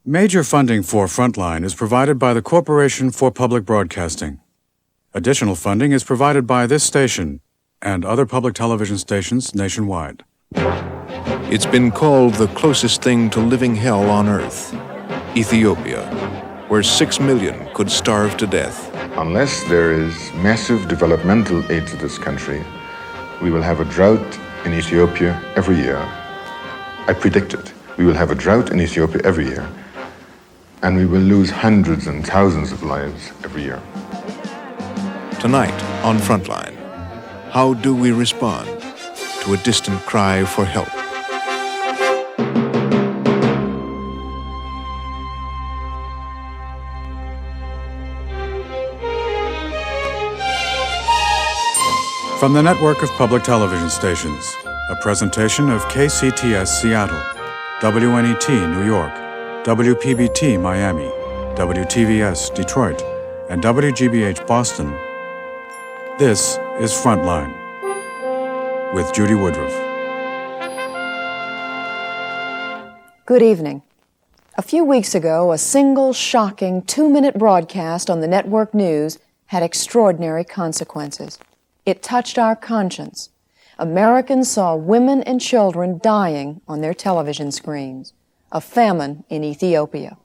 Major funding for Frontline is provided by the Corporation for Public Broadcasting. Additional funding is provided by this station and other public television stations nationwide. It's been called the closest thing to living hell on earth, Ethiopia, where 6 million could starve to death. Unless there is massive developmental aid to this country, we will have a drought in Ethiopia every year. I predict it. We will have a drought in Ethiopia every year, and we will lose hundreds and thousands of lives every year. Tonight on Frontline, how do we respond to a distant cry for help? From the network of public television stations, a presentation of KCTS Seattle, WNET New York, WPBT Miami, WTVS Detroit, and WGBH Boston. This is Frontline with Judy Woodruff. Good evening. A few weeks ago, a single shocking 2-minute broadcast on the network news had extraordinary consequences. It touched our conscience. Americans saw women and children dying on their television screens. A famine in Ethiopia.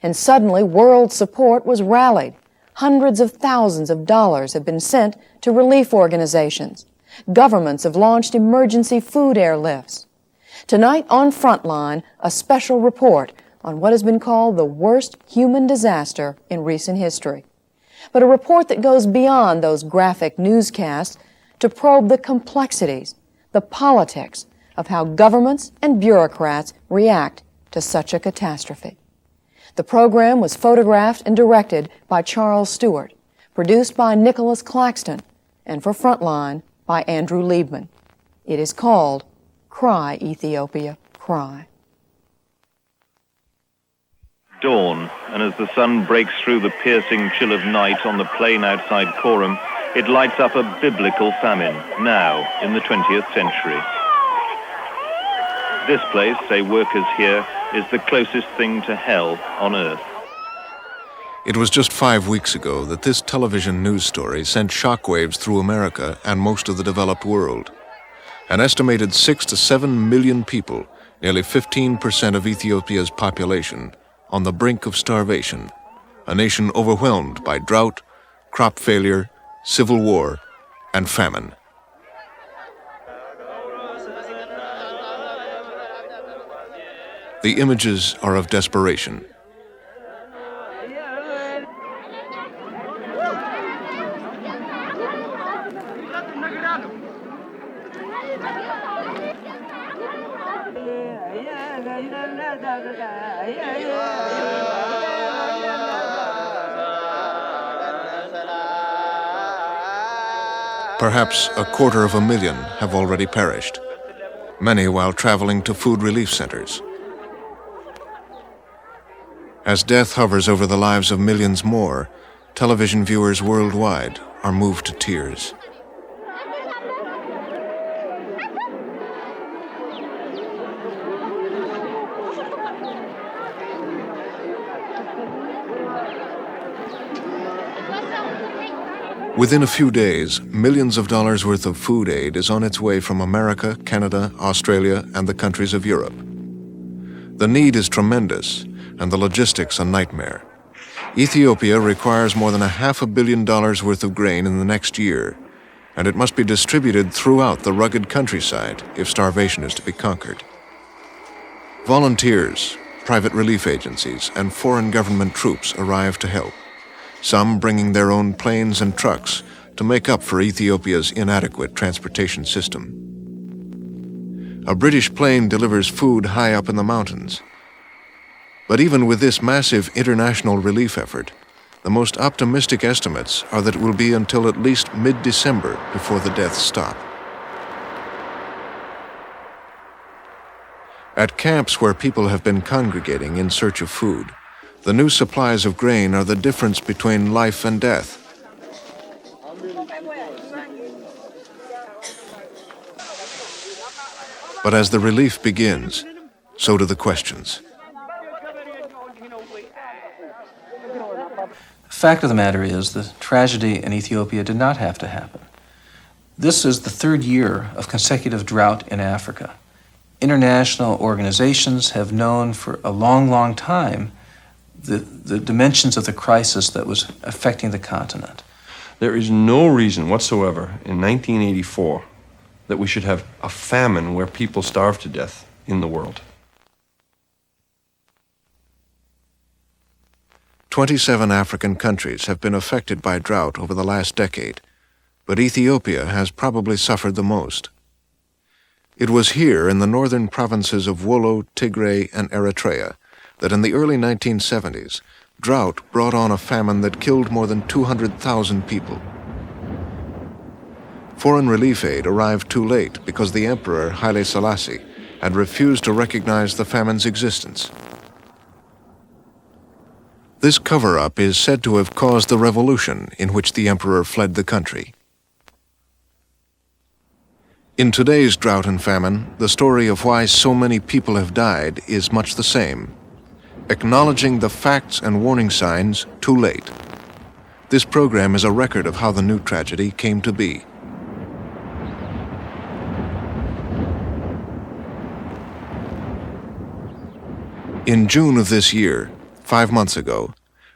And suddenly, world support was rallied. Hundreds of thousands of dollars have been sent to relief organizations. Governments have launched emergency food airlifts. Tonight on Frontline, a special report on what has been called the worst human disaster in recent history. But a report that goes beyond those graphic newscasts to probe the complexities, the politics of how governments and bureaucrats react to such a catastrophe. The program was photographed and directed by Charles Stewart, produced by Nicholas Claxton, and for Frontline by Andrew Liebman. It is called Cry, Ethiopia, Cry. Dawn, and as the sun breaks through the piercing chill of night on the plain outside Coram, it lights up a biblical famine, now in the 20th century. This place, say workers here, is the closest thing to hell on earth. It was just 5 weeks ago that this television news story sent shockwaves through America and most of the developed world. An estimated 6 to 7 million people, nearly 15% of Ethiopia's population, on the brink of starvation, a nation overwhelmed by drought, crop failure, civil war, and famine. The images are of desperation. Perhaps 250,000 have already perished, many while traveling to food relief centers. As death hovers over the lives of millions more, television viewers worldwide are moved to tears. Within a few days, millions of dollars worth of food aid is on its way from America, Canada, Australia, and the countries of Europe. The need is tremendous, and the logistics a nightmare. Ethiopia requires more than $500 million worth of grain in the next year, and it must be distributed throughout the rugged countryside if starvation is to be conquered. Volunteers, private relief agencies, and foreign government troops arrive to help, some bringing their own planes and trucks to make up for Ethiopia's inadequate transportation system. A British plane delivers food high up in the mountains. But even with this massive international relief effort, the most optimistic estimates are that it will be until at least mid-December before the deaths stop. At camps where people have been congregating in search of food, the new supplies of grain are the difference between life and death. But as the relief begins, so do the questions. fact of the matter is the tragedy in Ethiopia did not have to happen. This is the third year of consecutive drought in Africa. International organizations have known for a long, long time the dimensions of the crisis that was affecting the continent. There is no reason whatsoever in 1984 that we should have a famine where people starve to death in the world. 27 African countries have been affected by drought over the last decade, but Ethiopia has probably suffered the most. It was here in the northern provinces of Wollo, Tigray, and Eritrea that in the early 1970s, drought brought on a famine that killed more than 200,000 people. Foreign relief aid arrived too late because the Emperor Haile Selassie had refused to recognize the famine's existence. This cover-up is said to have caused the revolution in which the emperor fled the country. In today's drought and famine, the story of why so many people have died is much the same. Acknowledging the facts and warning signs too late. This program is a record of how the new tragedy came to be. In June of this year, 5 months ago,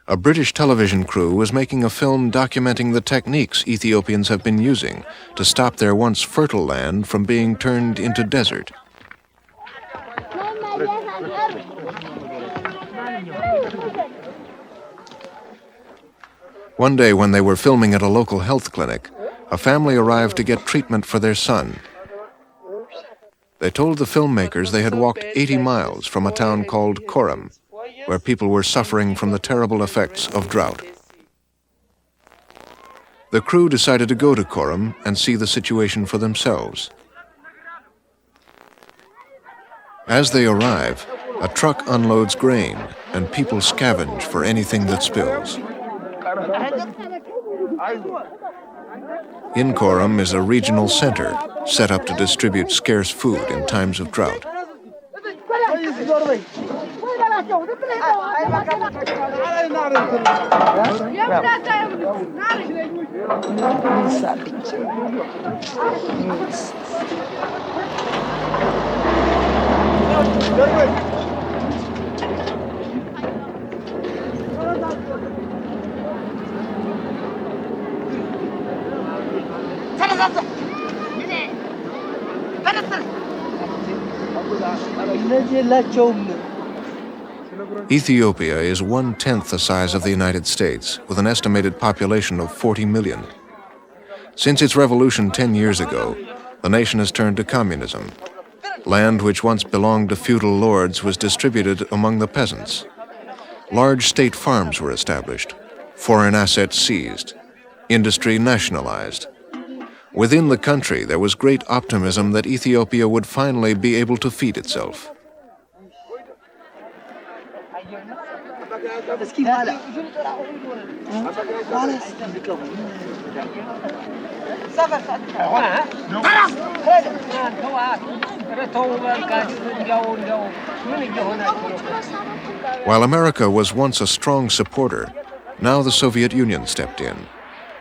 a British television crew was making a film documenting the techniques Ethiopians have been using to stop their once fertile land from being turned into desert. One day when they were filming at a local health clinic, a family arrived to get treatment for their son. They told the filmmakers they had walked 80 miles from a town called Koram, where people were suffering from the terrible effects of drought. The crew decided to go to Koram and see the situation for themselves. As they arrive, a truck unloads grain and people scavenge for anything that spills. In Koram is a regional center set up to distribute scarce food in times of drought. Ethiopia is 1/10 the size of the United States, with an estimated population of 40 million. Since its revolution 10 years ago, the nation has turned to communism. Land which once belonged to feudal lords was distributed among the peasants. Large state farms were established, foreign assets seized, industry nationalized. Within the country, there was great optimism that Ethiopia would finally be able to feed itself. While America was once a strong supporter, now the Soviet Union stepped in,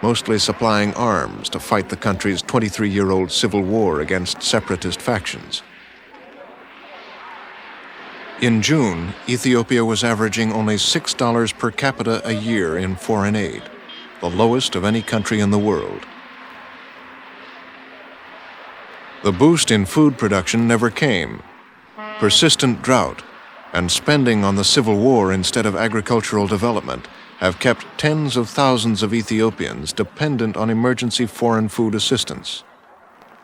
mostly supplying arms to fight the country's 23-year-old civil war against separatist factions. In June, Ethiopia was averaging only $6 per capita a year in foreign aid, the lowest of any country in the world. The boost in food production never came. Persistent drought and spending on the civil war instead of agricultural development have kept tens of thousands of Ethiopians dependent on emergency foreign food assistance.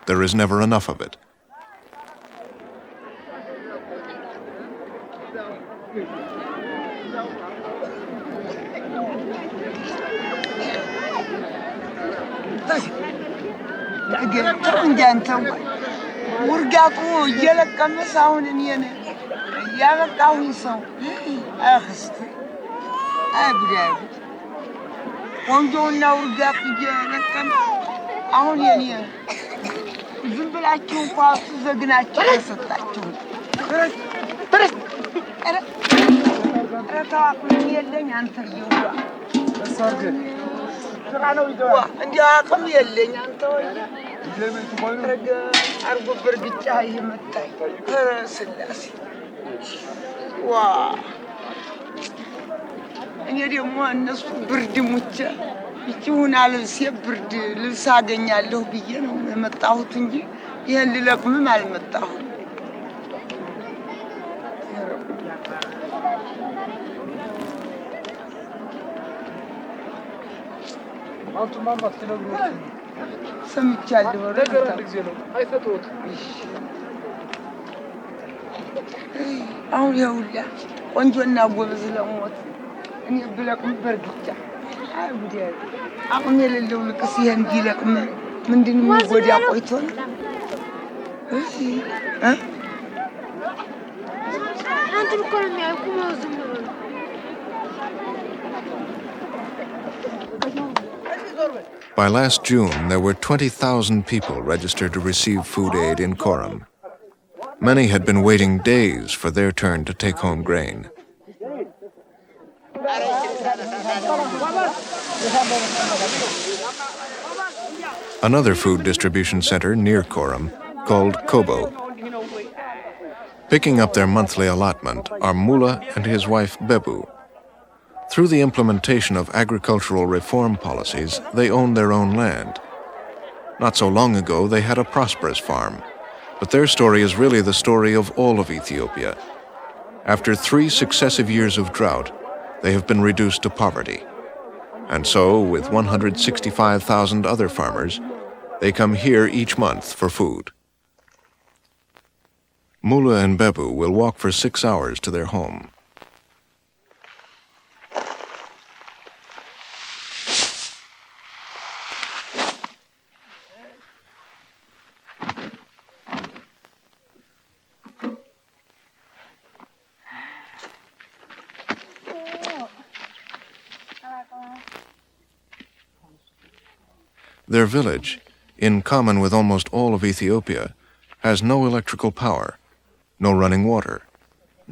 There is never enough of it. እንዴ አቅም የለኝ አንተ ወይ አርጎ በርግጫ ይመጣይ ስላሴ ዋ እኔ ደግሞ እነሱ ብርድ ሙቻ ይሁን አልልሴ ብርድ ልብስ አገኛለሁ ብዬ ነው የመጣሁት እንጂ ይሄን ልለቅምም አልመጣሁም አንተ ማማት ትነግሩት ሰምቻለሁ ነገር ጊዜ ነው አይፈቶት አሁን ያውላ ቆንጆና ጎበዝ ለሞት እኔ ብለቅም በርግጫ አይጉዲ አሁን የሌለው ልቅስ ይሄን ቢለቅም ምንድነው የሚጎዳ ቆይቶ ነው አንተ እኮ ነው የሚያውቁው ዝም ብሎ By last June, there were 20,000 people registered to receive food aid in Koram. Many had been waiting days for their turn to take home grain. Another food distribution center near Koram, called Kobo. Picking up their monthly allotment are Mula and his wife Bebu. Through the implementation of agricultural reform policies, they own their own land. Not so long ago, they had a prosperous farm, but their story is really the story of all of Ethiopia. After 3 successive years of drought, they have been reduced to poverty. And so, with 165,000 other farmers, they come here each month for food. Mula and Bebu will walk for 6 hours to their home. Their village, in common with almost all of Ethiopia, has no electrical power, no running water,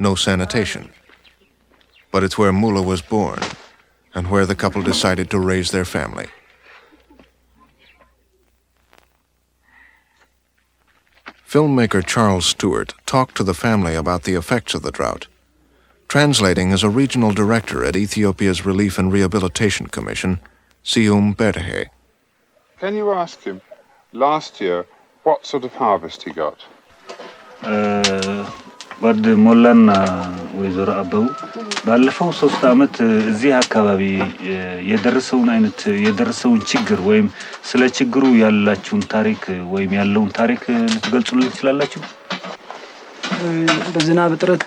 no sanitation. But it's where Mula was born, and where the couple decided to raise their family. Filmmaker Charles Stewart talked to the family about the effects of the drought. Translating is a regional director at Ethiopia's Relief and Rehabilitation Commission, Sium Berhe. Can you ask him, last year, what sort of harvest he got? ወደ ሞላና ወይዘሮ አበው ባለፈው 3 አመት እዚህ አካባቢ የደረሰውን ችግር ወይም ስለ ችግሩ ያላችሁን ታሪክ ወይም ያለውን ታሪክ ልትገልጹልን ትችላላችሁ? በዝናብ እጥረት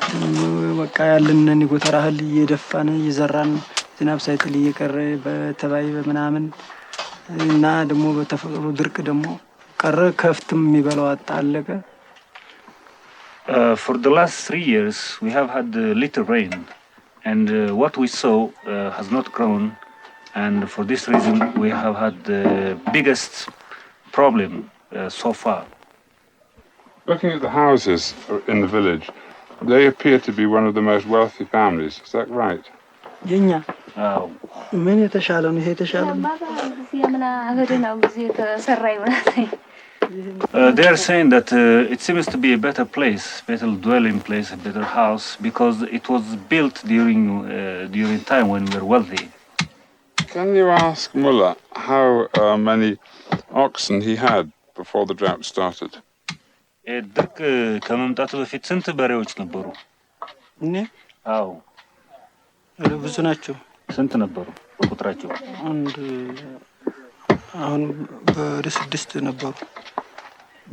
በቃ ያለንን ጎተራ እህል እየደፋን እየዘራን ዝናብ ሳይጥል እየቀረ በተባይ በመናምን እና ደግሞ በተፈጥሮ ድርቅ ደግሞ ቀረ ከፍትም የሚበላው አጣለቀ For the last 3 years we have had little rain and what we sow has not grown and for this reason we have had the biggest problem so far. Looking at the houses in the village, they appear to be one of the most wealthy families. Is that right? የኛ ምን የተሻለ ነው ይሄ የተሻለ They are saying that it seems to be a better place, better dwelling place, a better house because it was built during time when we were wealthy. Can you ask Mullah how many oxen he had before the drought started? ድርቅ ከመምጣቱ በፊት ስንት በሬዎች ነበሩ? እኔ አዎ ብዙ ናቸው። ስንት ነበሩ ቁጥራቸው? አሁን በ6 ነበሩ።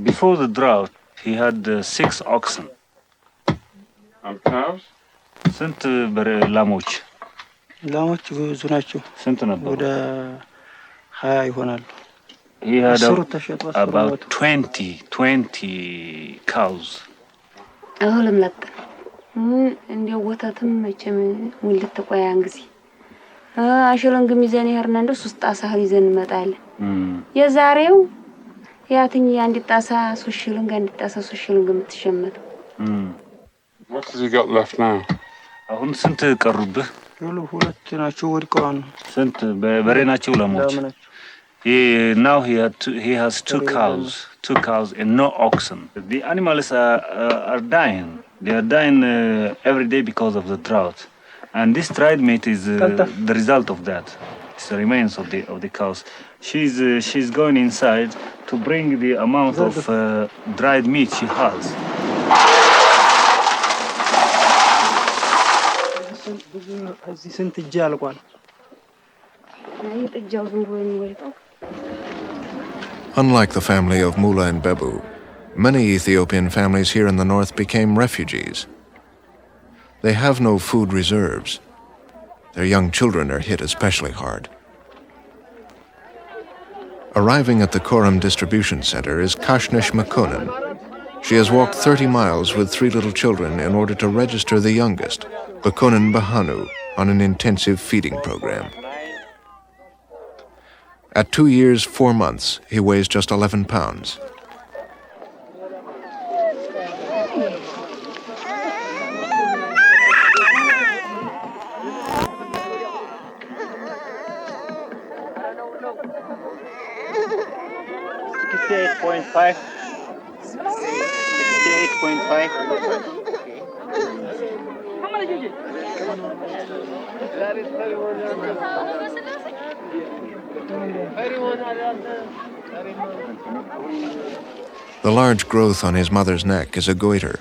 Before the drought he had 6 oxen. And cows? ስንት ላሞች? ላሞች ብዙ ናቸው። ስንት ነበሩ? ወደ 20 ይሆናሉ። He had about 20 cows. አሁንም ለቀ እንደው ወተትም መቼም ሙልት ተቆያን ጊዜ አሽሎን ግሚዘን ይሄርናንዶ 3 ጣሳ ይዘን እንመጣለን። የዛሬው ያትኝ አንድ ጣሳ 3 ሽልንግ አንድ ጣሳ 3 ሽልንግ የምትሸመተው What has he got left now? አሁን ስንት ቀሩብህ? ሁለት ናቸው ወድቀዋል። ስንት በሬ ናቸው ለሞት? Now he has two cows and no oxen. The animals are dying. They are dying every day because of the drought, and this dried meat is the result of that. It's the remains of the cows. She's going inside to bring the amount of dried meat she has. Unlike the family of Mula and Bebu, many Ethiopian families here in the north became refugees. They have no food reserves. Their young children are hit especially hard. Arriving at the Korum distribution center is Kashnish Makonnen. She has walked 30 miles with 3 little children in order to register the youngest, Bakonnen Bahanu, on an intensive feeding program. At 2 years, 4 months, he weighs just 11 pounds. The large growth on his mother's neck is a goiter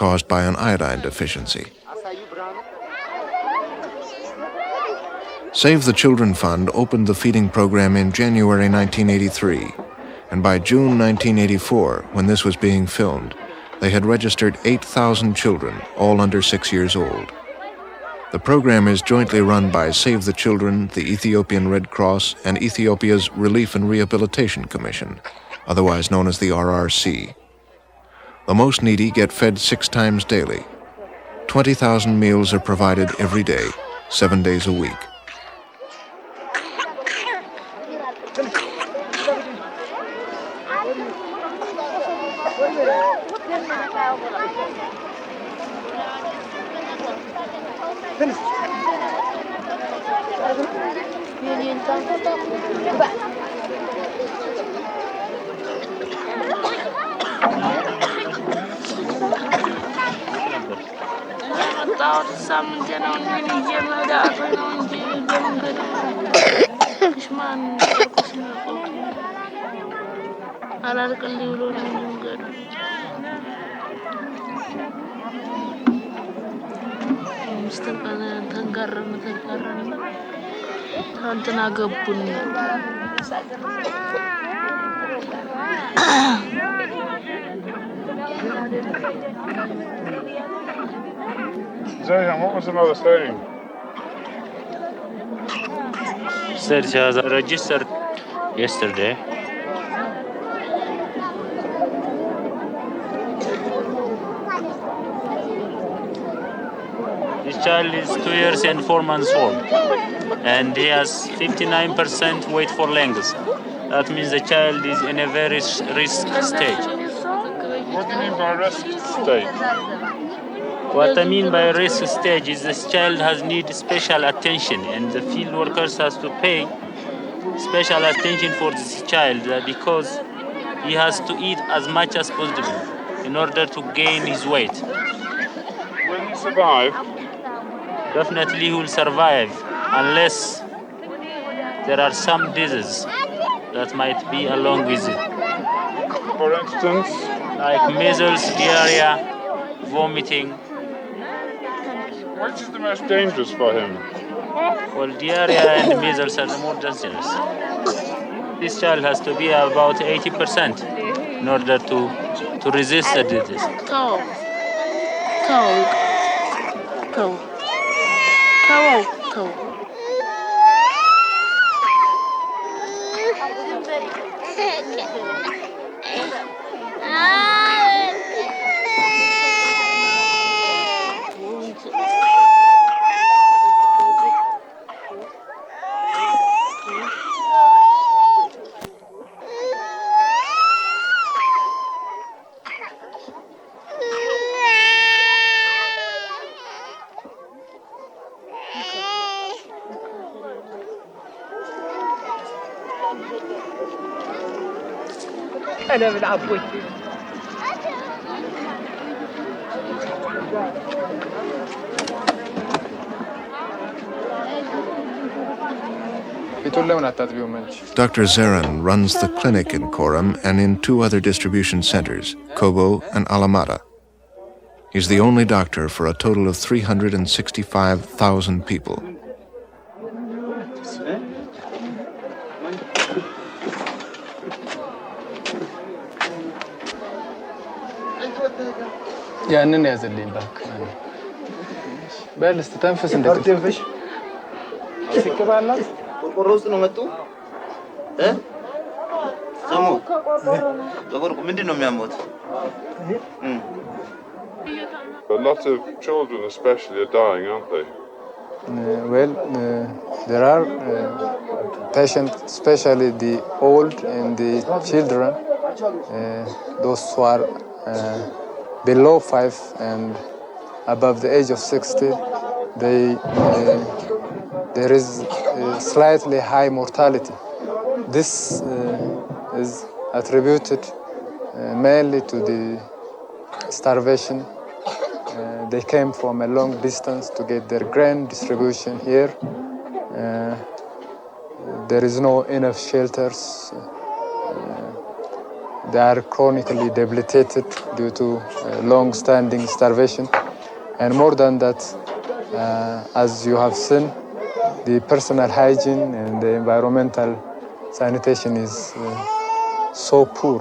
caused by an iodine deficiency. Save the Children Fund opened the feeding program in January 1983, and by June 1984, when this was being filmed, they had registered 8,000 children, all under 6 years old. The program is jointly run by Save the Children, the Ethiopian Red Cross, and Ethiopia's Relief and Rehabilitation Commission, otherwise known as the RRC. The most needy get fed 6 times daily. 20,000 meals are provided every day, 7 days a week. Zayan, what was the mother saying? Said she has registered yesterday. This child is 2 years and 4 months old, and he has 59% weight for length. That means the child is in a very risk stage. What do you mean by risk stage? What I mean by risk stage is this child has need special attention, and the field workers has to pay special attention for this child because he has to eat as much as possible in order to gain his weight. Will he survive? Definitely he will survive unless there are some diseases that might be along with it. For instance? Like measles, diarrhea, vomiting. Which is the most dangerous for him? Well, diarrhea and measles are the more dangerous. This child has to be about 80% in order to resist the disease. Cow. أنا من عبوتي Dr. Zaran runs the clinic in Koram and in 2 other distribution centers, Kobo and Alamada. He's the only doctor for a total of 365,000 people. ያንን ያዘልኝ ባክ በል ስተንፈስ እንደተንፈሽ ሲከባላት ቆርቆሮ ውስጥ ነው መጡ ሰሙ ቆርቆሮ ምንድነው የሚያሞት A lot of children especially are dying, aren't they? Well, there are patients, especially the old and the children, those who are below 5 and above the age of 60, there is slightly high mortality. This is attributed mainly to the starvation. They came from a long distance to get their grain distribution here. There is no enough shelters. They are chronically debilitated due to long-standing starvation. And more than that, as you have seen, the personal hygiene and the environmental sanitation is so poor.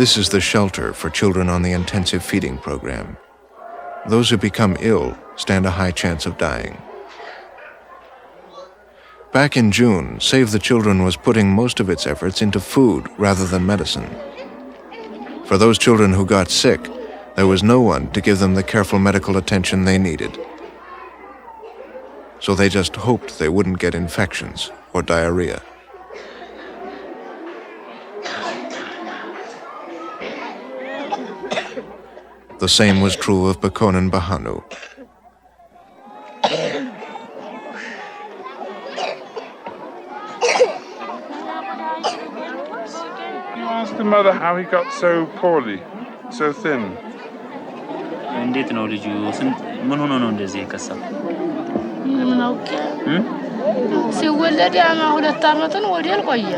This is the shelter for children on the intensive feeding program. Those who become ill stand a high chance of dying. Back in June, Save the Children was putting most of its efforts into food rather than medicine. For those children who got sick, there was no one to give them the careful medical attention they needed. So they just hoped they wouldn't get infections or diarrhea. The same was true of Bakon and Bahanu. You asked the mother how he got so poorly, so thin. እንዴት ነው ልጁ ምን ሆኖ ነው እንደዚህ የከሳው? ምን አውቄ ሲወለድ ያማ 2 አመት ነው ወዲያ አልቆየ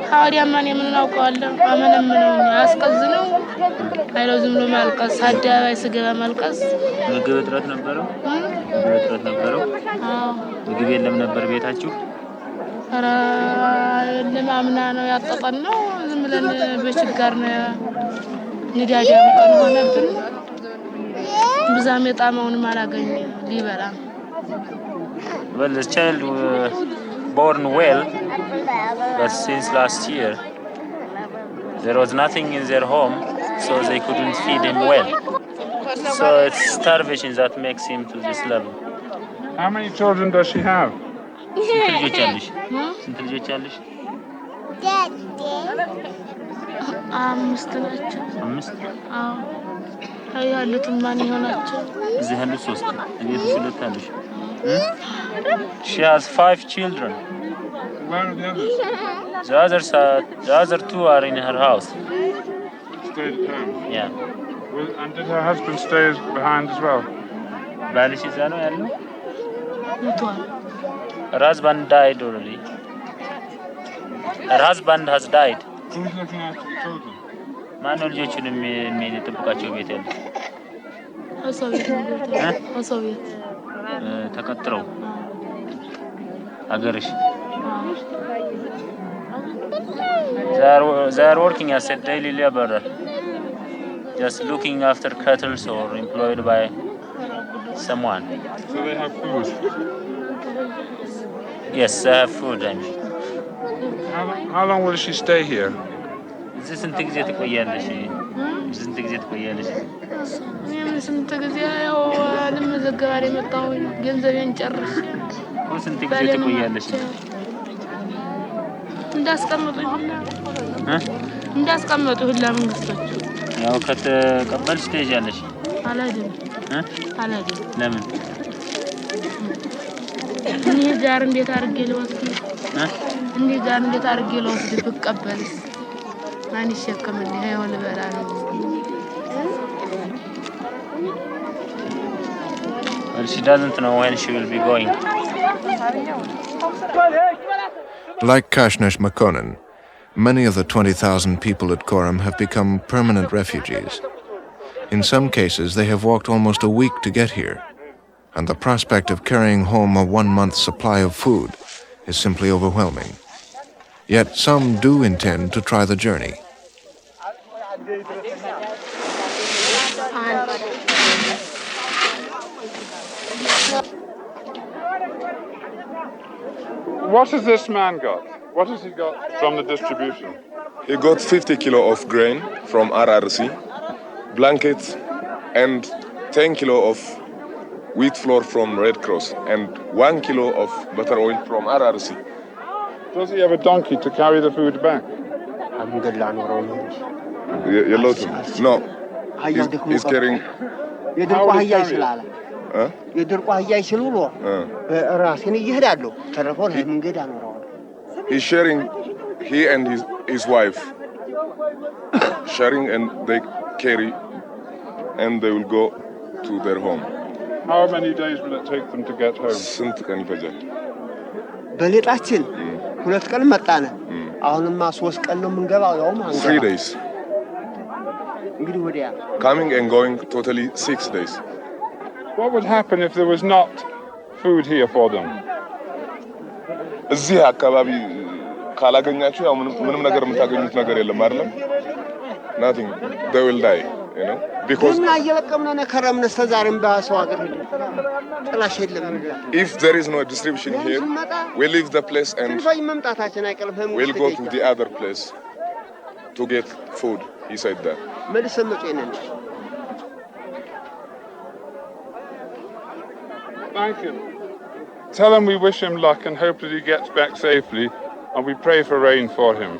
ታዲያ ማን ምን አውቀዋለሁ አመንም ነው ያስቀዝነው አይለው ዝም ብሎ ማልቀስ አዳባይ ስገባ ማልቀስ ምግብ እጥረት ነበረው አዎ ምግብ የለም ነበር ቤታችሁ ኧረ ለማምና ነው ያጠጠን ነው ዝም ብለን በችጋር ነው ንዳዳም ቀን ሆነብን ብዛም የጣመውን ማላገኝ ሊበላ Well, the child born well, but since last year there was nothing in their home, so they couldn't feed him well. So it's starvation that makes him to this level. How many children does she have? አምስት ናቸው አዎ ያሉትን ማን ይሆናቸው እዚህ ያሉ 3 ቤት ሁለት አለሽ She has 5 children. Where are the others? The other 2 are in her house. Stayed at home? Yeah. Well, and did her husband stay behind as well? ባልሽ እዛ ነው ያለው? ሞቷል Her husband died already. Her husband has died. Who's looking after the children? ማነው ልጆቹን የሚጠብቃቸው ቤት ያለው? አሶቤት ተከትረው አገርሽ They are working as a daily laborer, just looking after cattle or employed by someone. So they have food? Yes, they have food. I mean. How long will she stay here? ስንት ጊዜ ትቆያለሽ? ስንት ጊዜ ትቆያለሽ? ስንት ጊዜ ያው ለመዘገባሪ መጣው ገንዘቤን ጨርሼ ስንት ጊዜ ትቆያለሽ? እንዳስቀመጡ ሁላ መንግስቶች ያው ከተቀበልሽ ትሄጃለሽ? አላደም ለምን? እኔ ዛሬ እንዴት አድርጌ ልወስድ እንዲህ ጋር እንዴት አድርጌ ለወስድ ብቀበልስ ማን ይሸከምልኝ? ይኸው ልበላ ነው። Well, she doesn't know when she will be going. Like Kashnesh Makonnen, many of the 20,000 people at Koram have become permanent refugees. In some cases, they have walked almost a week to get here, and the prospect of carrying home a 1-month supply of food is simply overwhelming. Yet some do intend to try the journey. What has this man got? What has he got from the distribution? He got 50 kilo of grain from RRC, blankets, and 10 kilo of wheat flour from Red Cross, and 1 kilo of butter oil from RRC. Does he have a donkey to carry the food back? No. He's carrying... How would he carry it? He's sharing, he and his wife, sharing, and they carry, and they will go to their home. How many days will it take them to get home? ስንት ቀን ይፈጃል? በሌጣችን 2 ቀን መጣነ። አሁንማ 3 ቀን ነው የምንገባው። ያው ማለት 3 days. እንግዲህ ወዲያ Coming and going totally 6 days. What would happen if there was not food here for them? እዚህ አካባቢ ካላገኛችሁ ያው ምንም ነገር የምታገኙት ነገር የለም አይደል? Nothing. They will die, you know? Because if there is no distribution here, we leave the place and we'll go to the other place to get food, he said that. Thank you. Tell him we wish him luck and hope that he gets back safely, and we pray for rain for him.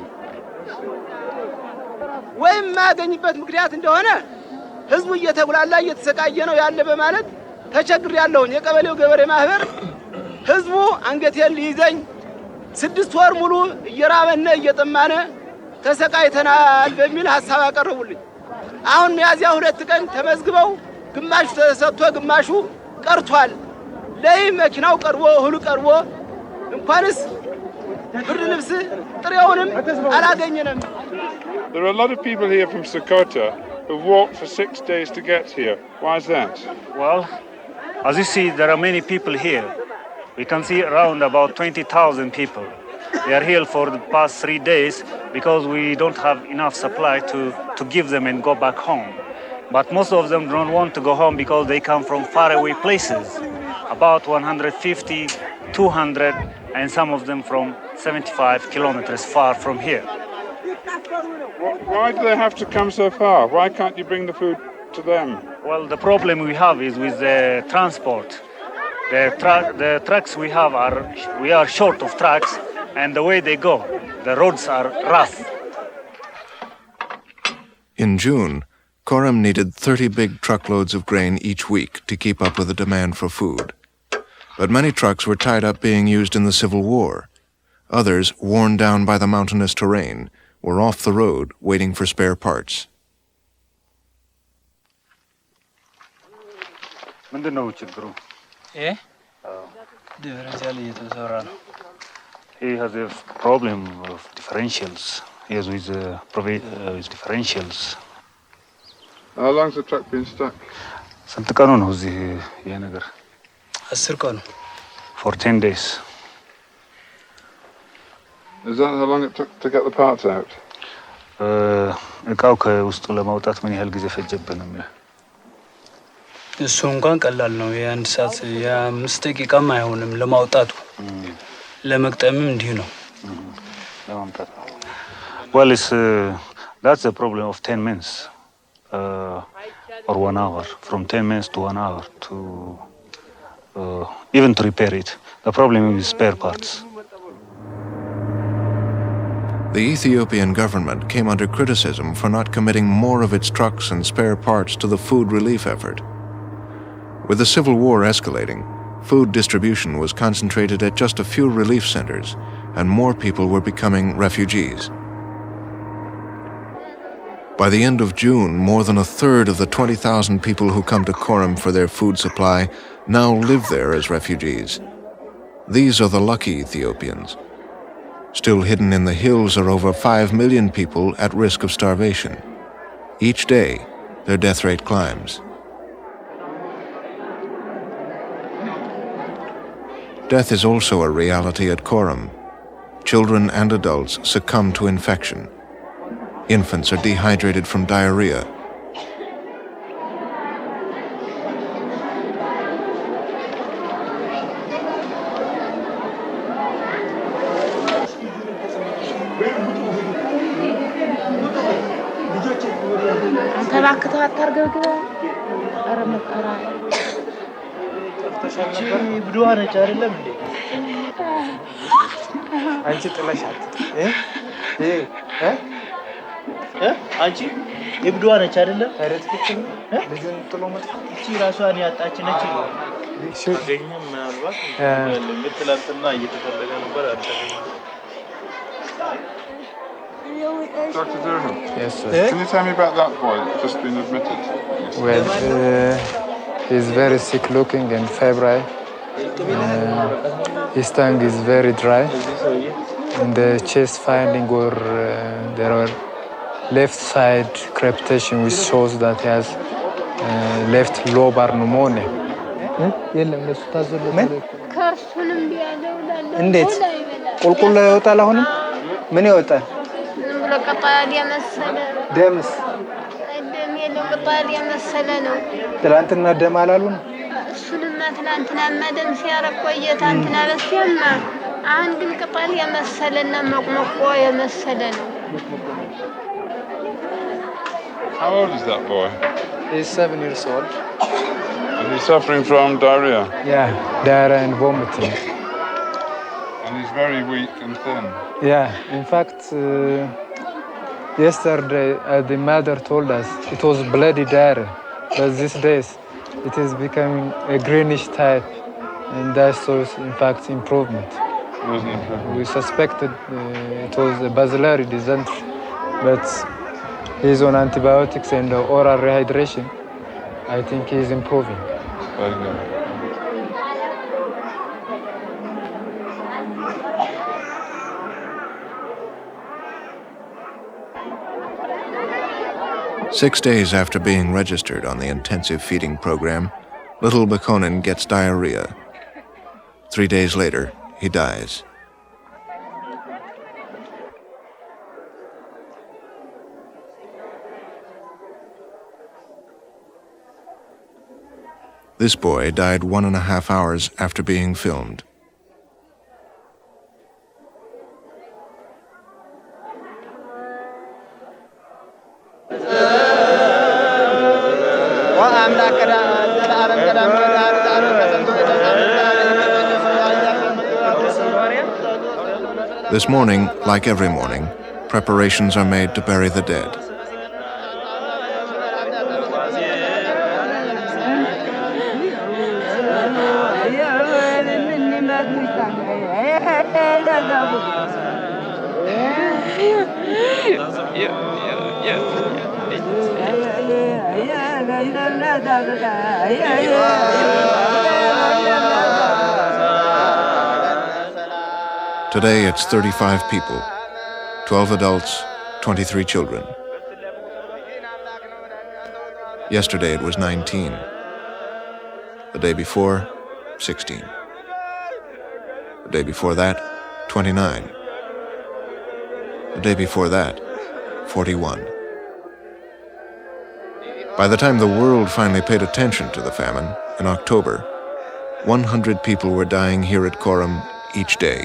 ወይም ማገኝበት ምክንያት እንደሆነ ህዝቡ እየተጉላላ እየተሰቃየ ነው ያለ በማለት ተቸግር ያለውን የቀበሌው ገበሬ ማህበር ህዝቡ አንገቴን ሊይዘኝ 6 ወር ሙሉ እየራበነ እየጠማነ ተሰቃይተናል በሚል ሐሳብ አቀረቡልኝ። አሁን ሚያዝያ 2 ቀን ተመዝግበው ግማሽ ተሰጥቶ ግማሹ ቀርቷል። ለይ መኪናው ቀርቦ ሁሉ ቀርቦ እንኳንስ ብርድ ልብስ ጥሬውንም አላገኘንም። There are a lot of people here from Sokoto who walked for 6 days to get here. Why is that? Well, as you see, there are many people here. We can see around about 20,000 people. They are here for the past 3 days because we don't have enough supply to give them and go back home. But most of them don't want to go home because they come from faraway places, about 150, 200, and some of them from 75 kilometers far from here. Why do they have to come so far? Why can't you bring the food to them? Well, the problem we have is with the transport. The trucks we are short of trucks, and the way they go, the roads are rough. In June, Koram needed 30 big truckloads of grain each week to keep up with the demand for food. But many trucks were tied up being used in the Civil War. Others, worn down by the mountainous terrain, were off the road waiting for spare parts. He has a problem of differentials. He is with differentials. How long's the truck been stuck? ስንት ቀኑ ነው እዚህ ይሄ ነገር? 10 ቀኑ። For 10 days. Is that how long it took to get the parts out? እቃው ከውስጡ ለማውጣት ምን ያህል ጊዜ ፈጀብን ነው? እሱ እንኳን ቀላል ነው። የ1 ሰዓት የ5 ደቂቃም አይሆንም ለማውጣቱ። ለመቅጠምም እንዲህ ነው። ለማምጣት። Well, that's the problem of 10 minutes. Or 1 hour, from 10 minutes to 1 hour to even to repair it. The problem is spare parts. The Ethiopian government came under criticism for not committing more of its trucks and spare parts to the food relief effort. With the Civil War escalating, food distribution was concentrated at just a few relief centers, and more people were becoming refugees. By the end of June, more than a third of the 20,000 people who come to Korum for their food supply now live there as refugees. These are the lucky Ethiopians. Still hidden in the hills are over 5 million people at risk of starvation. Each day, their death rate climbs. Death is also a reality at Korum. Children and adults succumb to infection. Infants are dehydrated from diarrhea. አንቺ ጥለሻት አንቺ የብድዋ ነች አይደለም? ታዲያ ትክክል ልጁን ጥሎ መጥፋት እቺ ራሷን ያጣች ነች። አገኘም ምናልባት ትላንትና እየተፈለገ ነበር አልተገኘም። Dr. Durham, yes, sir. Can you tell me about that boy that's just been admitted? Well, he's very sick looking and febrile. His tongue is very dry. In the chest finding or there are left side crepitation which shows that he has left lobar pneumonia. እንዴት ቁልቁል ይወጣል? አሁንም ምን ይወጣል? ደምስ ትላንትና ደም አላሉን? እሱንማ ትናንትናማ ደም ሲያረግ ቆየ። ትናንትና በስቲያማ አሁን ግን ቅጠል የመሰለና መቅመቆ የመሰለ ነው። How old is that boy? He's 7 years old. And he's suffering from diarrhea? Yeah, diarrhea and vomiting. And he's very weak and thin? Yeah, in fact, yesterday the mother told us it was bloody diarrhea, but these days it is becoming a greenish type, and that shows, in fact, improvement. We suspected it was a bacillary dysentery, but he's on antibiotics and oral rehydration. I think he's improving. Very good. Six days after being registered on the intensive feeding program, little Bekonen gets diarrhea. 3 days later, he dies. This boy died 1.5 hours after being filmed. This morning, like every morning, preparations are made to bury the dead. Today it's 35 people, 12 adults, 23 children. Yesterday it was 19. The day before, 16. The day before that, 29. The day before that, 41. By the time the world finally paid attention to the famine, in October, 100 people were dying here at Korum each day.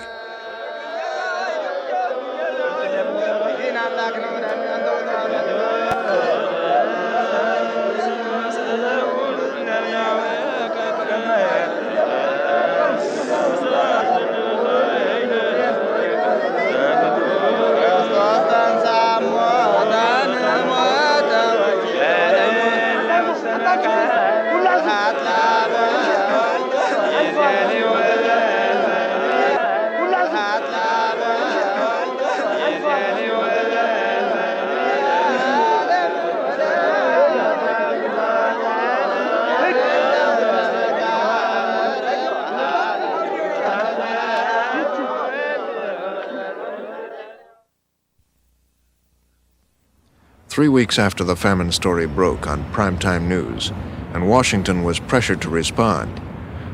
3 weeks after the famine story broke on primetime news, and Washington was pressured to respond,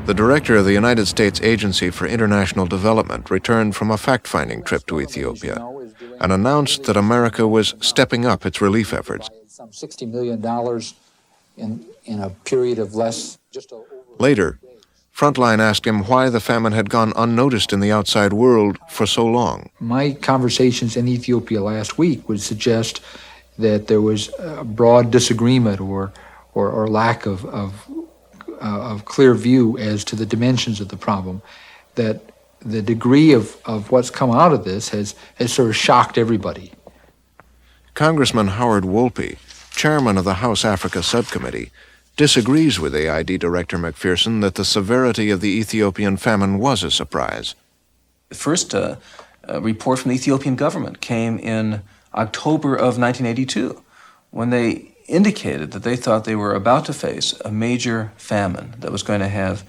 the director of the United States Agency for International Development returned from a fact-finding trip to Ethiopia and announced that America was stepping up its relief efforts. Some $60 million in a period of less. Later, Frontline asked him why the famine had gone unnoticed in the outside world for so long. My conversations in Ethiopia last week would suggest that there was a broad disagreement or lack of clear view as to the dimensions of the problem, that the degree of what's come out of this has sort of shocked everybody. Congressman Howard Wollo, chairman of the House Africa Subcommittee, disagrees with AID Director McPherson that the severity of the Ethiopian famine was a surprise. The first report from the Ethiopian government came in October of 1982, when they indicated that they thought they were about to face a major famine that was going to have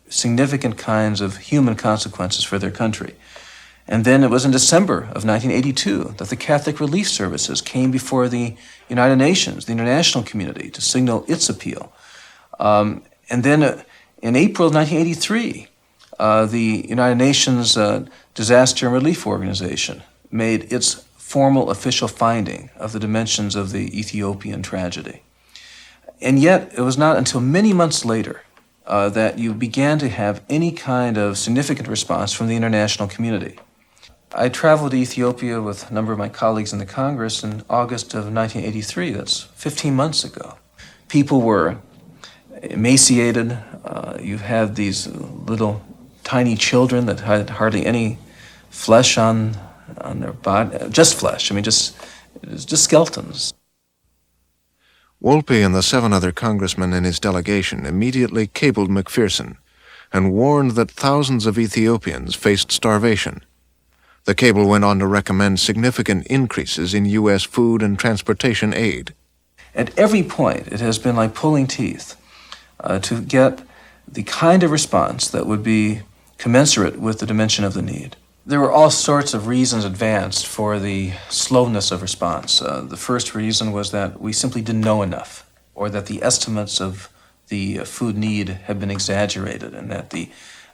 significant kinds of human consequences for their country. And then it was in December of 1982 that the Catholic Relief Services came before the United Nations, the international community, to signal its appeal. And then in April of 1983, the United Nations Disaster and Relief Organization made its formal official finding of the dimensions of the Ethiopian tragedy. And yet, it was not until many months later that you began to have any kind of significant response from the international community. I traveled to Ethiopia with a number of my colleagues in the Congress in August of 1983, that's 15 months ago. People were emaciated. You had these little tiny children that had hardly any flesh on their body, just flesh, just skeletons. Wollo and the 7 other congressmen in his delegation immediately cabled McPherson and warned that thousands of Ethiopians faced starvation. The cable went on to recommend significant increases in U.S. food and transportation aid. At every point, it has been like pulling teeth to get the kind of response that would be commensurate with the dimension of the need. There were all sorts of reasons advanced for the slowness of response. The first reason was that we simply didn't know enough, or that the estimates of the food need had been exaggerated, and that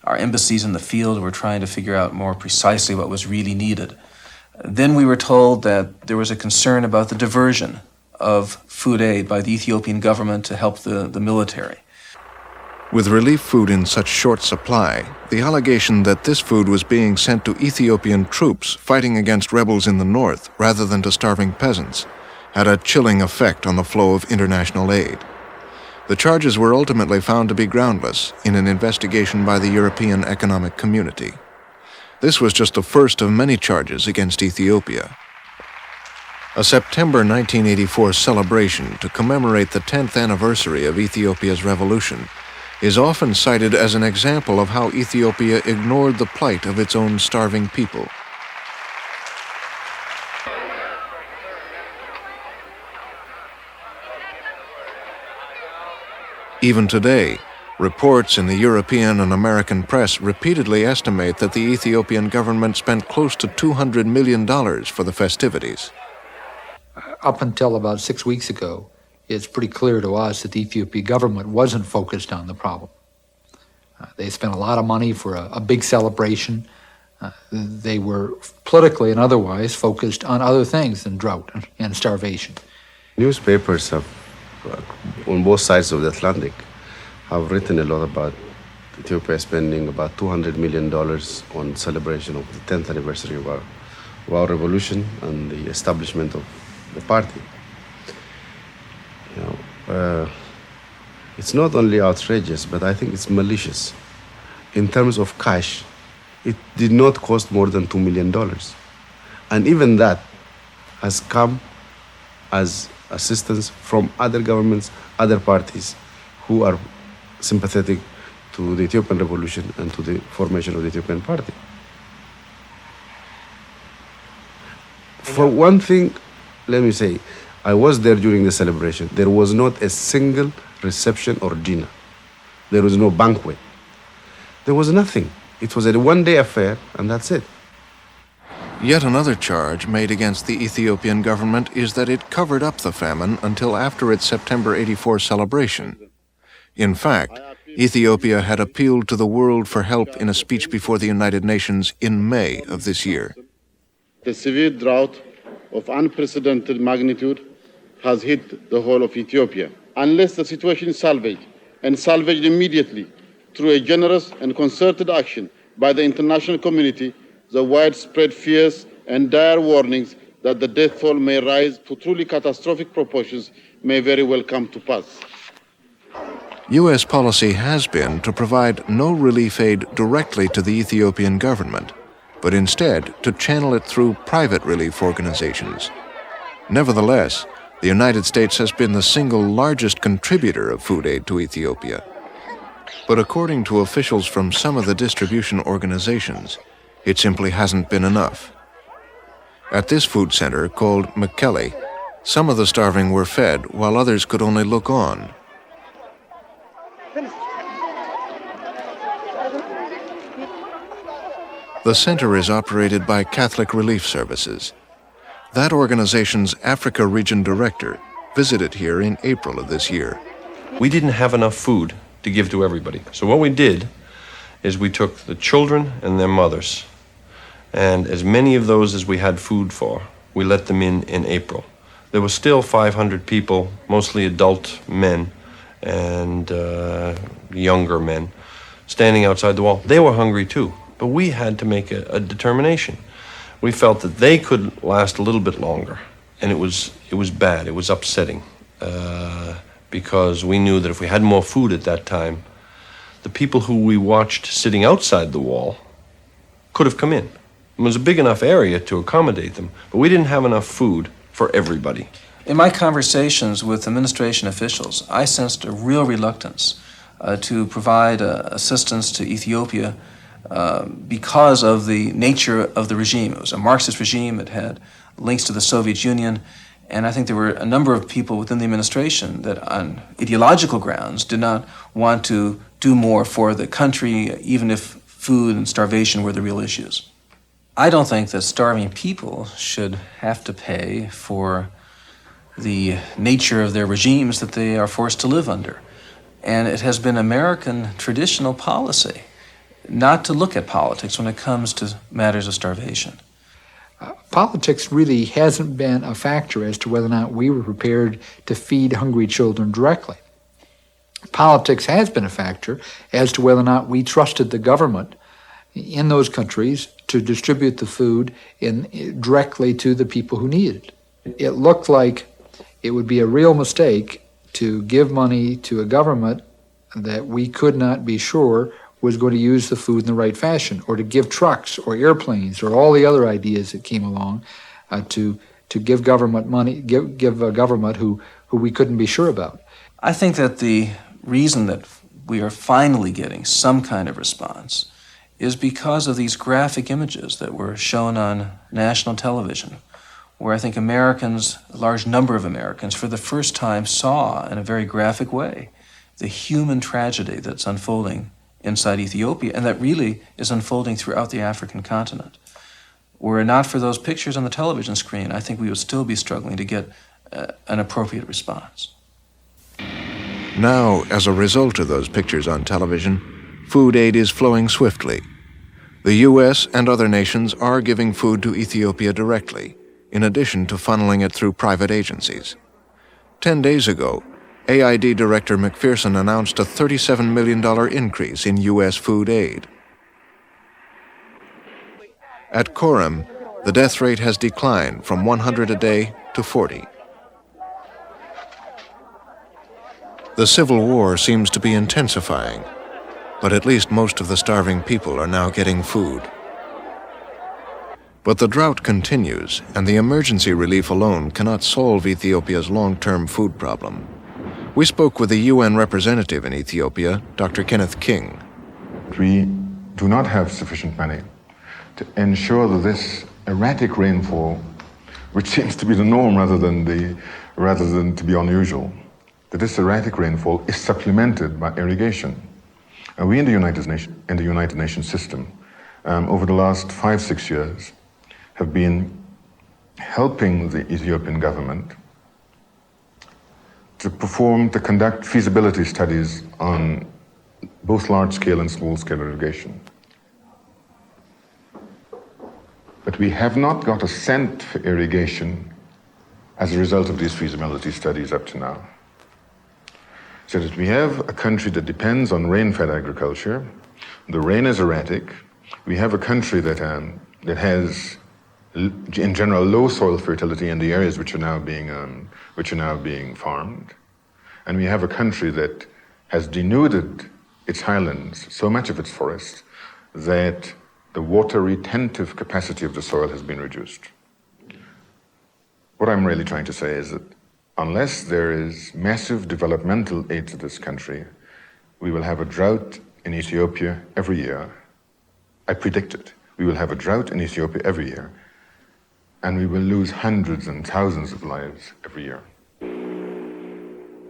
our embassies in the field were trying to figure out more precisely what was really needed. Then we were told that there was a concern about the diversion of food aid by the Ethiopian government to help the military. With relief food in such short supply, the allegation that this food was being sent to Ethiopian troops fighting against rebels in the north rather than to starving peasants had a chilling effect on the flow of international aid. The charges were ultimately found to be groundless in an investigation by the European Economic Community. This was just the first of many charges against Ethiopia. A September 1984 celebration to commemorate the 10th anniversary of Ethiopia's revolution is often cited as an example of how Ethiopia ignored the plight of its own starving people. Even today, reports in the European and American press repeatedly estimate that the Ethiopian government spent close to $200 million for the festivities. Up until about 6 weeks ago, it's pretty clear to us that the Ethiopian government wasn't focused on the problem. They spent a lot of money for a big celebration. They were politically and otherwise focused on other things than drought and starvation. Newspapers have, on both sides of the Atlantic, have written a lot about Ethiopia spending about $200 million on celebration of the 10th anniversary of our revolution and the establishment of the party. It's not only outrageous, but I think it's malicious. In terms of cash, it did not cost more than $2 million. And even that has come as assistance from other governments, other parties who are sympathetic to the Ethiopian revolution and to the formation of the Ethiopian party. For one thing, let me say, I was there during the celebration. There was not a single reception or dinner. There was no banquet. There was nothing. It was a one-day affair, and that's it. Yet another charge made against the Ethiopian government is that it covered up the famine until after its September 84 celebration. In fact, Ethiopia had appealed to the world for help in a speech before the United Nations in May of this year. The severe drought of unprecedented magnitude has hit the whole of Ethiopia. Unless the situation is salvaged, and salvaged immediately through a generous and concerted action by the international community, the widespread fears and dire warnings that the death toll may rise to truly catastrophic proportions may very well come to pass. U.S. policy has been to provide no relief aid directly to the Ethiopian government, but instead to channel it through private relief organizations. Nevertheless, the United States has been the single largest contributor of food aid to Ethiopia. But according to officials from some of the distribution organizations, it simply hasn't been enough. At this food center, called Mekele, some of the starving were fed while others could only look on. The center is operated by Catholic Relief Services. That organization's Africa Region Director visited here in April of this year. We didn't have enough food to give to everybody. So what we did is we took the children and their mothers, and as many of those as we had food for, we let them in April. There were still 500 people, mostly adult men and younger men, standing outside the wall. They were hungry too, but we had to make a determination. We felt that they could last a little bit longer, and it was bad, it was upsetting, because we knew that if we had more food at that time, the people who we watched sitting outside the wall could have come in. It was a big enough area to accommodate them, but we didn't have enough food for everybody. In my conversations with administration officials, I sensed a real reluctance to provide assistance to Ethiopia because of the nature of the regime. It was a Marxist regime. It had links to the Soviet Union. And I think there were a number of people within the administration that on ideological grounds did not want to do more for the country, even if food and starvation were the real issues. I don't think that starving people should have to pay for the nature of their regimes that they are forced to live under. And it has been American traditional policy not to look at politics when it comes to matters of starvation. Politics really hasn't been a factor as to whether or not we were prepared to feed hungry children directly. Politics has been a factor as to whether or not we trusted the government in those countries to distribute the food directly to the people who needed it. It looked like it would be a real mistake to give money to a government that we could not be sure was going to use the food in the right fashion, or to give trucks or airplanes or all the other ideas that came along to give government money, give a government who we couldn't be sure about. I think that the reason that we are finally getting some kind of response is because of these graphic images that were shown on national television, where I think Americans, a large number of Americans, for the first time saw in a very graphic way the human tragedy that's unfolding inside Ethiopia, and that really is unfolding throughout the African continent. Were it not for those pictures on the television screen, I think we would still be struggling to get an appropriate response. Now, as a result of those pictures on television, food aid is flowing swiftly. The U.S. and other nations are giving food to Ethiopia directly, in addition to funneling it through private agencies. 10 days ago, AID Director McPherson announced a $37 million increase in U.S. food aid. At Korem, the death rate has declined from 100 a day to 40. The Civil War seems to be intensifying, but at least most of the starving people are now getting food. But the drought continues, and the emergency relief alone cannot solve Ethiopia's long-term food problem. We spoke with the UN representative in Ethiopia, Dr. Kenneth King. We do not have sufficient money to ensure that this erratic rainfall, which seems to be the norm rather than to be unusual, that this erratic rainfall is supplemented by irrigation. And we in the United Nations system, over the last 5-6 years, have been helping the Ethiopian government to conduct feasibility studies on both large-scale and small-scale irrigation. But we have not got a cent for irrigation as a result of these feasibility studies up to now. So that we have a country that depends on rain-fed agriculture. The rain is erratic. We have a country that has, in general, low soil fertility in the areas which are now being farmed, and we have a country that has denuded its highlands, so much of its forests, that the water retentive capacity of the soil has been reduced. What I'm really trying to say is that unless there is massive developmental aid to this country, we will have a drought in Ethiopia every year. I predict it. We will have a drought in Ethiopia every year, and we will lose hundreds and thousands of lives every year.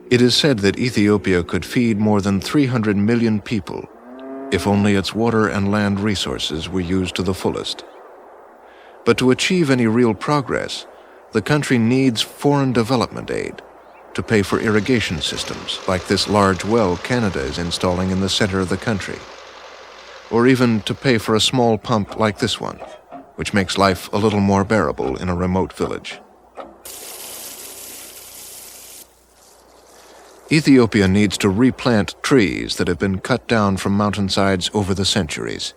It is said that Ethiopia could feed more than 300 million people if only its water and land resources were used to the fullest. But to achieve any real progress, the country needs foreign development aid to pay for irrigation systems like this large well Canada is installing in the center of the country, or even to pay for a small pump like this one, which makes life a little more bearable in a remote village. Ethiopia needs to replant trees that have been cut down from mountainsides over the centuries.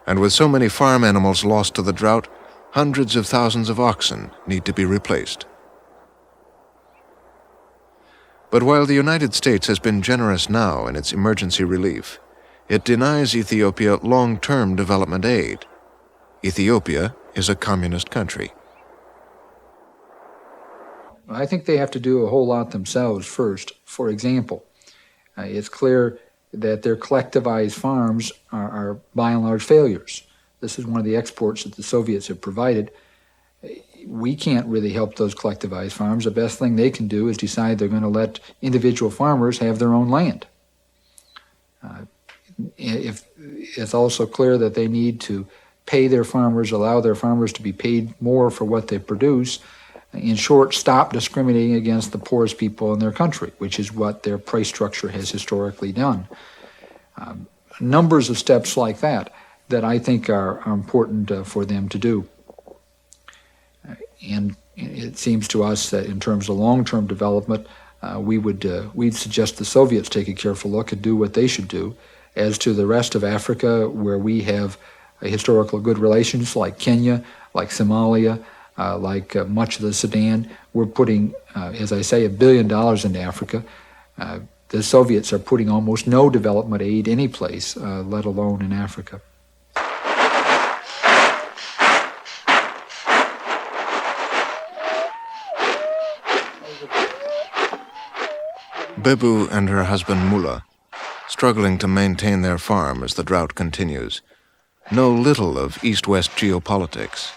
And with so many farm animals lost to the drought, hundreds of thousands of oxen need to be replaced. But while the United States has been generous now in its emergency relief, it denies Ethiopia long-term development aid. Ethiopia is a communist country. I think they have to do a whole lot themselves first. For example, it's clear that their collectivized farms are by and large failures. This is one of the exports that the Soviets have provided. We can't really help those collectivized farms. The best thing they can do is decide they're going to let individual farmers have their own land. It's also clear that they need to pay their farmers, allow their farmers to be paid more for what they produce. In short, stop discriminating against the poorest people in their country, which is what their price structure has historically done. Numbers of steps like that I think are important for them to do. And it seems to us that in terms of long-term development, we'd suggest the Soviets take a careful look and do what they should do. As to the rest of Africa, where we have historical good relations, like Kenya, like Somalia, like much of the Sudan, we're putting, as I say, $1 billion into Africa. The Soviets are putting almost no development aid any place, let alone in Africa. Bebu and her husband Mullah, struggling to maintain their farm as the drought continues, know little of East-West geopolitics.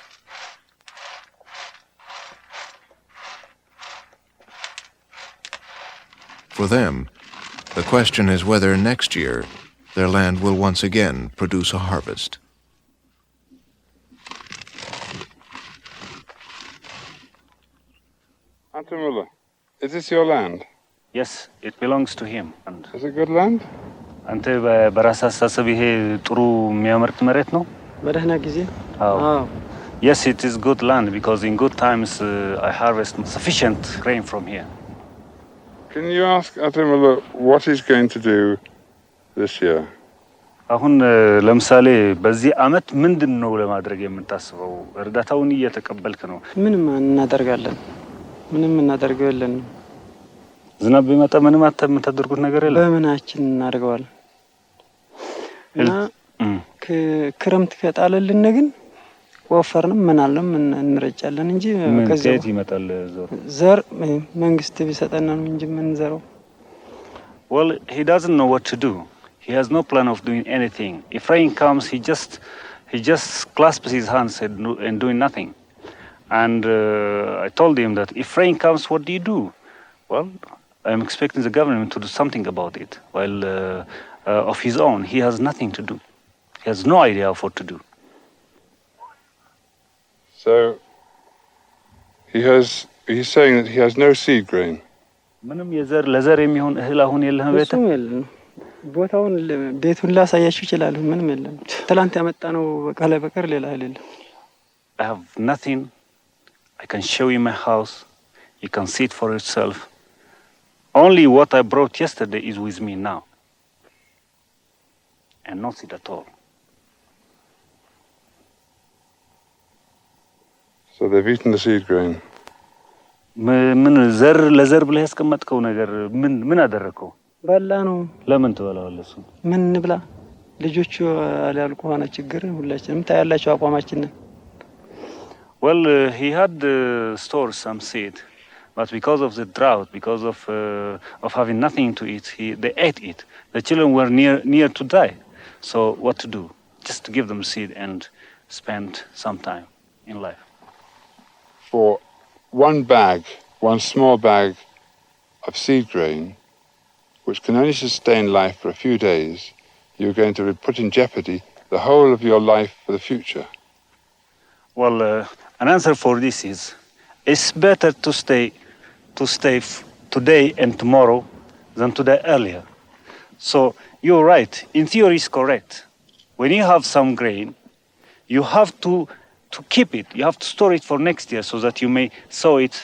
For them, the question is whether next year their land will once again produce a harvest. Ante Mullah, is this your land? Yes, it belongs to him. And is it good land? አንተ በራስህ አስተሳሰብ ይሄ ጥሩ የሚያመርት መሬት ነው? በደህና ጊዜ? አዎ። Yes, it is good land because in good times I harvest sufficient grain from here. Can you ask Ante Mullah what he's going to do this year? አሁን ለምሳሌ በዚህ አመት ምንድን ነው ለማድረግ የምታስበው? እርዳታውን እየተቀበልክ ነው? ምንም እናደርጋለን። ምንም እናደርገው የለንም። ዝናብ ቢመጣ ምንም የምታደርጉት ነገር የለም? በምናችን እናደርገዋለን። እና ክረምት ከጣለልን ግን ወፈርንም ምናለም እንረጫለን እንጂ ከዚህ ይመጣል ዘር መንግስት ቢሰጠና ነው እንጂ ምንዘረው። Well, he doesn't know what to do. He has no plan of doing anything. If rain comes, he just clasps his hands and doing nothing. And I told him that if rain comes, what do you do? Well, I'm expecting the government to do something about it. While of his own, he has nothing to do. He has no idea of what to do. So he's saying that he has no seed grain. ምንም የዘር ለዘር የሚሆን እህል አሁን የለህም ቤት? እሱም የለም። ቦታውን ቤቱን ላሳያችሁ ይችላል። ምንም የለም። ትላንት ያመጣ ነው በቃለ በቀር ሌላ የለም። I have nothing. I can show you my house. You can see it for yourself. Only what I brought yesterday is with me now. And not it at all. So they've eaten the seed grain. ምን ዘር ለዘር ብለህ ያስቀመጥከው ነገር ምን አደረከው? በላ ነው። ለምን ትበላዋለህ? እሱ ምን እንብላ? ልጆቹ አልያልቁ ሆነ ችግር ሁላችንም ታያላችሁ አቋማችን። Well, he had stored some seed, but because of the drought, because of having nothing to eat, they ate it. The children were near to die. So what to do? Just to give them seed and spend some time in life. For one small bag of seed grain, which can only sustain life for a few days, you're going to put in jeopardy the whole of your life for the future. Well, an answer for this is, it's better to stay today and tomorrow than to die earlier. So you're right. In theory, it's correct. When you have some grain, you have to keep it. You have to store it for next year so that you may sow it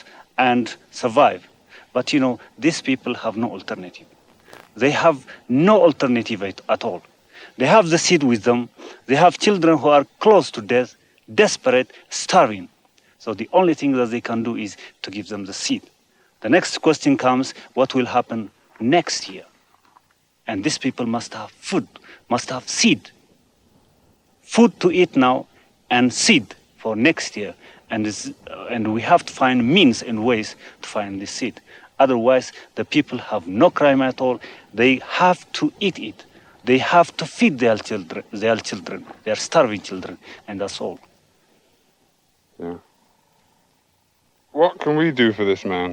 and survive. But you know, these people have no alternative. They have no alternative at all. They have the seed with them. They have children who are close to death, desperate, starving. So the only thing that they can do is to give them the seed. The next question comes, what will happen next year? And these people must have food, must have seed. Food to eat now and seed for next year. And we have to find means and ways to find this seed. Otherwise, the people have no crime at all. They have to eat it. They have to feed their children, their starving children, and that's all. Yeah. What can we do for this man?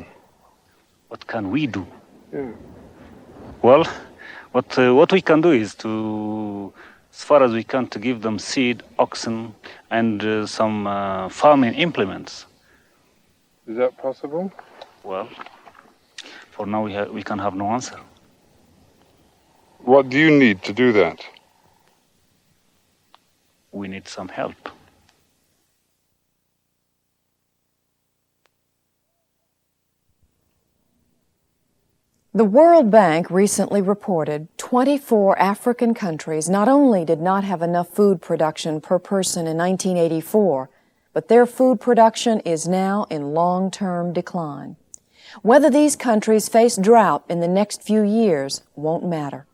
What can we do? Yeah. Well, what we can do is to, as far as we can, to give them seed, oxen, and some farming implements. Is that possible? Well, for now we can have no answer. What do you need to do that? We need some help. The World Bank recently reported 24 African countries not only did not have enough food production per person in 1984, but their food production is now in long-term decline. Whether these countries face drought in the next few years won't matter.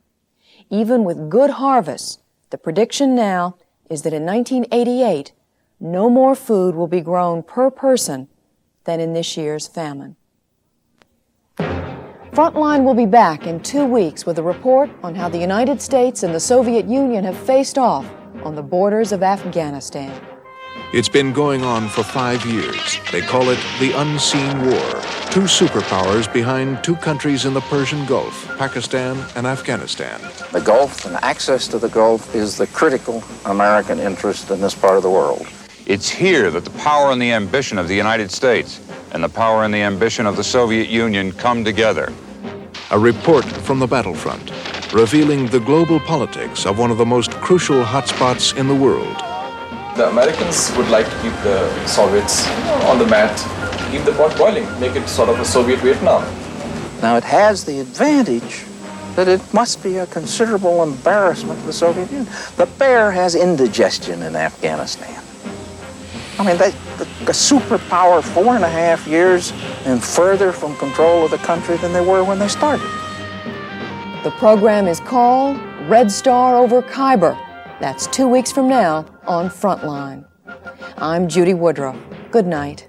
Even with good harvests, the prediction now is that in 1988, no more food will be grown per person than in this year's famine. Frontline will be back in 2 weeks with a report on how the United States and the Soviet Union have faced off on the borders of Afghanistan. It's been going on for 5 years. They call it the unseen war. Two superpowers behind two countries in the Persian Gulf, Pakistan and Afghanistan. The Gulf and access to the Gulf is the critical American interest in this part of the world. It's here that the power and the ambition of the United States and the power and the ambition of the Soviet Union come together. A report from the battlefront, revealing the global politics of one of the most crucial hotspots in the world. The Americans would like to keep the Soviets on the mat, keep the pot boiling, make it sort of a Soviet Vietnam. Now it has the advantage that it must be a considerable embarrassment to the Soviet Union. The bear has indigestion in Afghanistan. I mean, a superpower 4.5 years and further from control of the country than they were when they started. The program is called Red Star over Khyber. That's 2 weeks from now on Frontline. I'm Judy Woodruff. Good night.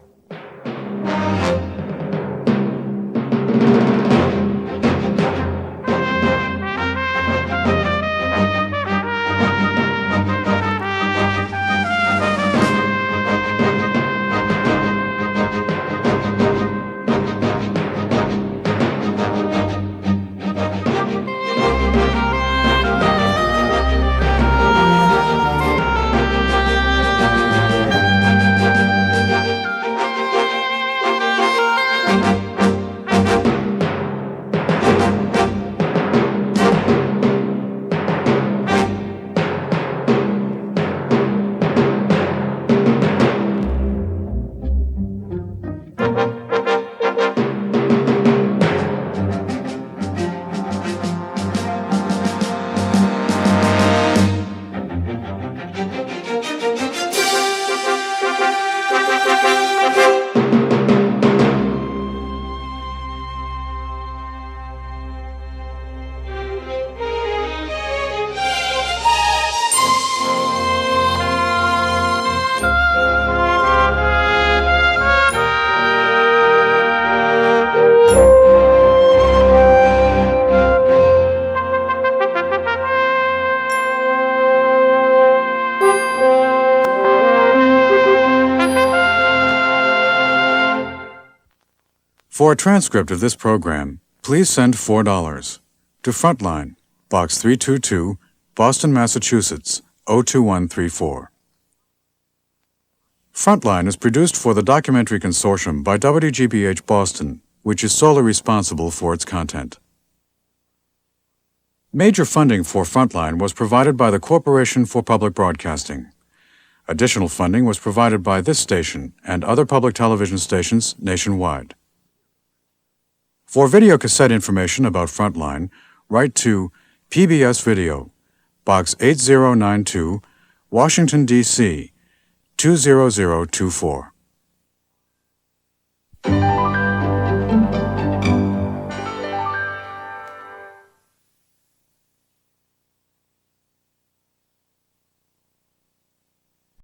For a transcript of this program, please send $4 to Frontline, Box 322, Boston, Massachusetts, 02134. Frontline is produced for the Documentary Consortium by WGBH Boston, which is solely responsible for its content. Major funding for Frontline was provided by the Corporation for Public Broadcasting. Additional funding was provided by this station and other public television stations nationwide. For videocassette information about Frontline, write to PBS Video, Box 8092, Washington, D.C., 20024.